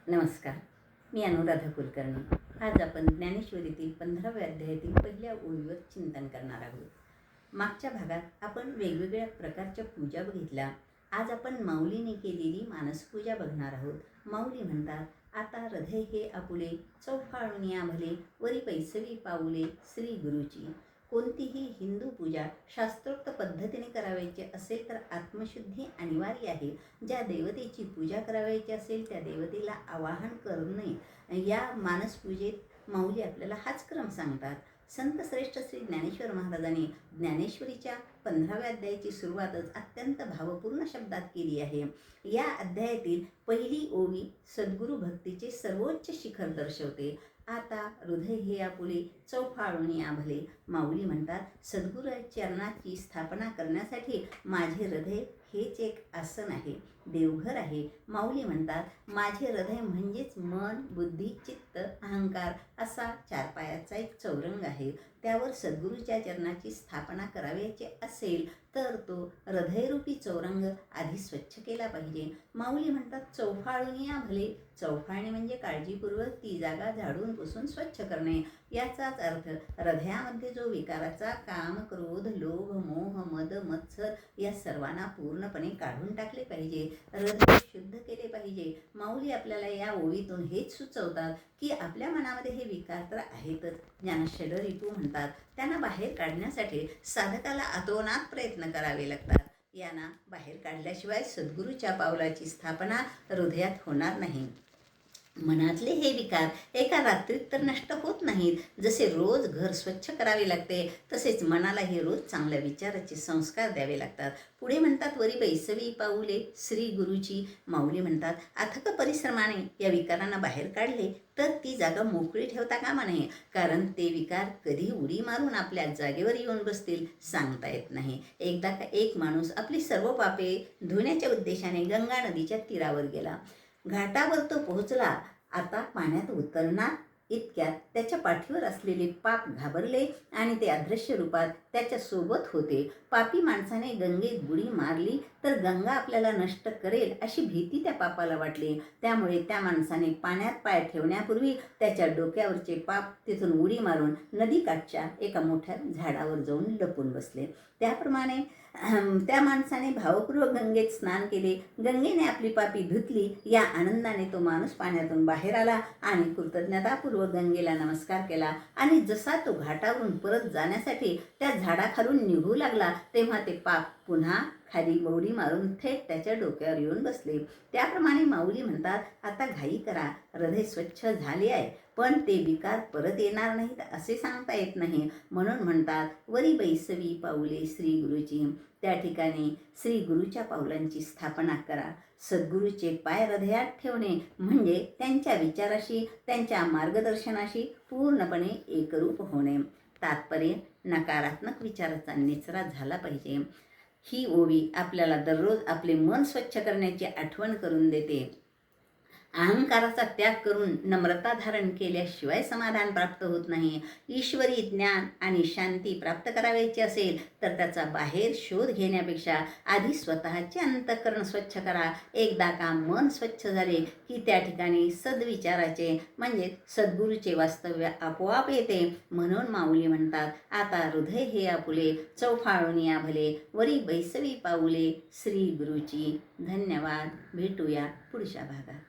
नमस्कार. मी अनुराधा कुलकर्णी. आज आपण ज्ञानेश्वरीतील 15व्या अध्यायातील पहिल्या ओळीवर चिंतन करणार आहोत. मागच्या भागात आपण वेगवेगळ्या प्रकारच्या पूजा बघितल्या. आज आपण माऊलीने केलेली मानसपूजा बघणार आहोत. माऊली म्हणतात, आता हृदय हे आपुले, चौफाळून या भले, वरी पैसवी पाऊले श्री गुरुची. कोणतीही हिंदू पूजा शास्त्रोक्त पद्धतीने करावयाची असेल तर आत्मशुद्धी अनिवार्य आहे. ज्या देवतेची पूजा करावयाची असेल त्या देवतेला आवाहन करणे, या मानसपूजेत माऊली आपल्याला हाच क्रम सांगतात. संत श्रेष्ठ श्री ज्ञानेश्वर महाराजांनी ज्ञानेश्वरीच्या 15व्या अध्यायाची सुरुवातच अत्यंत भावपूर्ण शब्दात केली आहे. या अध्यायातील पहिली ओवी सद्गुरू भक्तीचे सर्वोच्च शिखर दर्शवते. आता हृदय हे आपुले, चौफाळून या भले. माऊली म्हणतात, सद्गुरू चरणाची स्थापना करण्यासाठी माझे हृदय हेच एक आसन आहे, देवघर आहे. माऊली म्हणतात, माझे हृदय म्हणजेच मन, बुद्धी, चित्त, अहंकार असा 4 पायाचा एक चौरंग आहे. त्यावर सद्गुरूच्या चरणाची स्थापना करावयाची असेल तर तो हृदयरूपी चौरंग आधी स्वच्छ केला पाहिजे. माऊली म्हणतात, चौफाळून या भले. चौफाळणे म्हणजे काळजीपूर्वक ती जागा झाडून पुसून स्वच्छ करणे. याचाच अर्थ हृदयामध्ये जो विकाराचा काम, क्रोध, लोभ, मोह, मद, मत्सर या सर्वांना पूर्णपणे काढून टाकले पाहिजे. हृदय शुद्ध केले पाहिजे. माऊली आपल्याला या ओवीतून हेच सुचवतात की आपल्या मनामध्ये हे विकार तर आहेतच, ज्यांना षडरिपू म्हणतात. त्यांना बाहेर काढण्यासाठी साधकाला अतोनात प्रयत्न करावे लागतात. यांना बाहेर काढल्याशिवाय सद्गुरूच्या पावलाची स्थापना हृदयात होणार नाही. मनातले हे विकार एका रात्रीत तर नष्ट होत नाहीत. जसे रोज घर स्वच्छ करावे लागते तसेच मनालाही रोज चांगल्या विचाराचे संस्कार द्यावे लागतात. पुढे म्हणतात, वरी बैसवी पाऊले श्री गुरुची. माऊली म्हणतात, अथक परिश्रमाने या विकारांना बाहेर काढले तर ती जागा मोकळी ठेवता कामा नये. कारण ते विकार कधी उडी मारून आपल्या जागेवर येऊन बसतील सांगता येत नाही. एकदा का एक माणूस आपली सर्व पापे धुण्याच्या उद्देशाने गंगा नदीच्या तीरावर गेला. घाटावर तो पोहोचला. आता पाण्यात उतरणार इतक्यात त्याच्या पाठीवर असलेले पाप घाबरले आणि ते अदृश्य रूपात त्याच्या सोबत होते. पापी माणसाने गंगेत बुडी मारली तर गंगा आपल्याला नष्ट करेल अशी भीती त्या पापाला वाटली. त्यामुळे त्या माणसाने पाण्यात पाय ठेवण्यापूर्वी त्याच्या डोक्यावरचे पाप तिथून उडी मारून नदीकाठच्या एका मोठ्या झाडावर जाऊन लपून बसले. त्याप्रमाणे त्या माणसाने भावपूर्वक गंगेत स्नान केले. गंगेने आपली पापी धुतली. या आनंदाने तो माणूस पाण्यातून बाहेर आला आणि कृतज्ञतापूर्वक गंगेला नमस्कार केला. आणि जसा तो घाटावरून परत जाण्यासाठी त्या झाडाखालून निघू लागला तेव्हा ते पाप पुन्हा खाली उडी मारून थेट त्याच्या डोक्यावर येऊन बसले. त्याप्रमाणे माऊली म्हणतात, आता घाई करा, हृदय स्वच्छ झाले आहे पण ते विकार परत येणार नाहीत असे सांगता येत नाही. म्हणून म्हणतात, वरी बैसवी पाऊले श्री गुरुची. त्या ठिकाणी श्री गुरुच्या पावलांची स्थापना करा. सद्गुरूचे पाय हृदयात ठेवणे म्हणजे त्यांच्या विचाराशी, त्यांच्या मार्गदर्शनाशी पूर्णपणे एकरूप होणे. तात्पर्य, नकारात्मक विचाराचा निचरा झाला पाहिजे. ही ओवी आपल्याला दररोज आपले मन स्वच्छ करण्याची आठवण करून देते. अहंकाराचा त्याग करून नम्रता धारण केल्याशिवाय समाधान प्राप्त होत नाही. ईश्वरी ज्ञान आणि शांती प्राप्त करायची असेल तर त्याचा बाहेर शोध घेण्यापेक्षा आधी स्वतःचे अंतःकरण स्वच्छ करा. एकदा का मन स्वच्छ झाले की त्या ठिकाणी सद्विचाराचे म्हणजे सद्गुरूचे वास्तव्य आपोआप येते. म्हणून माऊली म्हणतात, आता हृदय हे आपुले, चौफाळून या भले, वरी बैसवी पाऊले श्री गुरुची. धन्यवाद. भेटूया पुढच्या भागात.